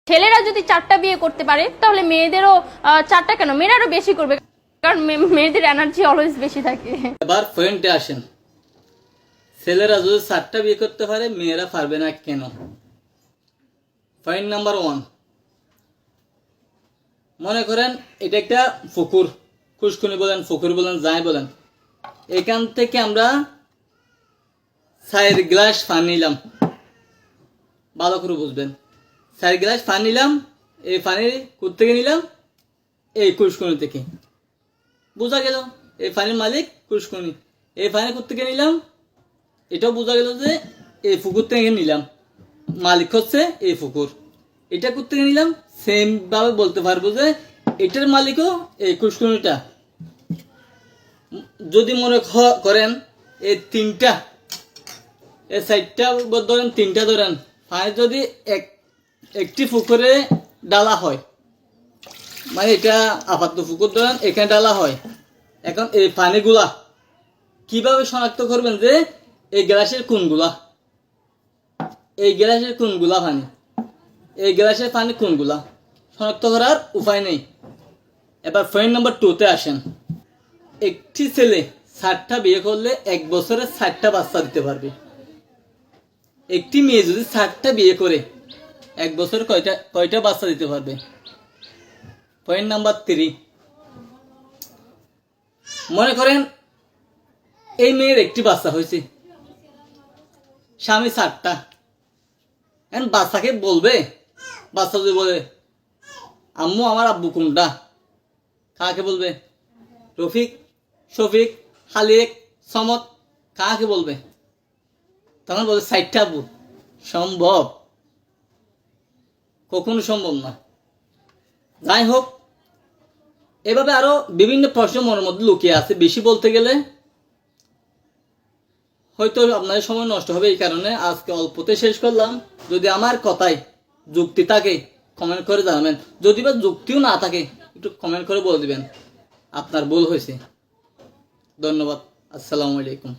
ছেলেরা যদি 4টা বিয়ে করতে পারে তাহলে মেয়েদেরও 4টা কেন, মেয়েরাও বেশি করবে, কারণ মেয়েদের এনার্জি অলওয়েজ বেশি থাকে। এবার পয়েন্টে আসেন, ছেলেরা যদি 4টা বিয়ে করতে পারে মেয়েরা পারবে না কেন? পয়েন্ট নাম্বার 1, মনে করেন এটা একটা পুকুর, খুশকুনি বলেন, পুকুর বলেন, যাই বলেন, এখান থেকে আমরা 4 গ্লাস পানি নিলাম, ভালো করে বুঝবেন, 4 গ্লাস পানি নিলাম, এই পানি কোথা থেকে নিলাম? এই খুশকুনি থেকে। বোঝা গেল এই পানির মালিক খুশকুনি। এই পানি কোথা থেকে নিলাম? এটাও বোঝা গেল যে এই পুকুর থেকে নিলাম, মালিক হচ্ছে এই পুকুর। এটা কোথা থেকে নিলাম? সেম ভাবে বলতে পারবো যে এটার মালিকও এই খুশকুনিটা। যদি মনে করেন এই 3টা, এই 4টা ধরেন, 3টা ধরেন, পানি যদি একটি পুকুরে ডালা হয়, মানে এটা আপাতত পুকুর ধরেন, এখানে ডালা হয়। এখন এই পানিগুলা কিভাবে শনাক্ত করবেন যে এই গ্লাসের কোনগুলা? এই গ্লাসের কোনগুলা পানি, এই গ্লাসের পানি কোনগুলা শনাক্ত করার উপায় নেই। এবার পয়েন্ট নাম্বার 2তে আসেন, একটি ছেলে 4টা বিয়ে করলে 1 বছরে 4টা বাচ্চা দিতে পারবে। একটি মেয়ে যদি 4টা বিয়ে করে 1 বছরে কয়টা বাচ্চা দিতে পারবে? পয়েন্ট নাম্বার 3, মনে করেন এই মেয়ের একটি বাচ্চা হয়েছে, স্বামী 4টা, এখন বাচ্চাকে বলবে, বাচ্চা যদি বলে আম্মু আমার আব্বু কোনটা, কাকে বলবে? রফিক, শফিক, খালিক, সমত, কাকে বলবে? তখন বলবে 4টা আব্বু। সম্ভব? কখনো সম্ভব না। যাই হোক, এভাবে আরো বিভিন্ন প্রশ্ন মনের মধ্যে লুকিয়ে আছে, বেশি বলতে গেলে হয়তো আপনাদের সময় নষ্ট হবে, এই কারণে আজকে অল্পতে শেষ করলাম। যদি আমার কথায় যুক্তি থাকে কমেন্ট করে জানাবেন, যদি বা যুক্তিও না থাকে একটু কমেন্ট করে বলে দিবেন আপনার ভুল হয়েছে। ধন্যবাদ, আসসালামু আলাইকুম।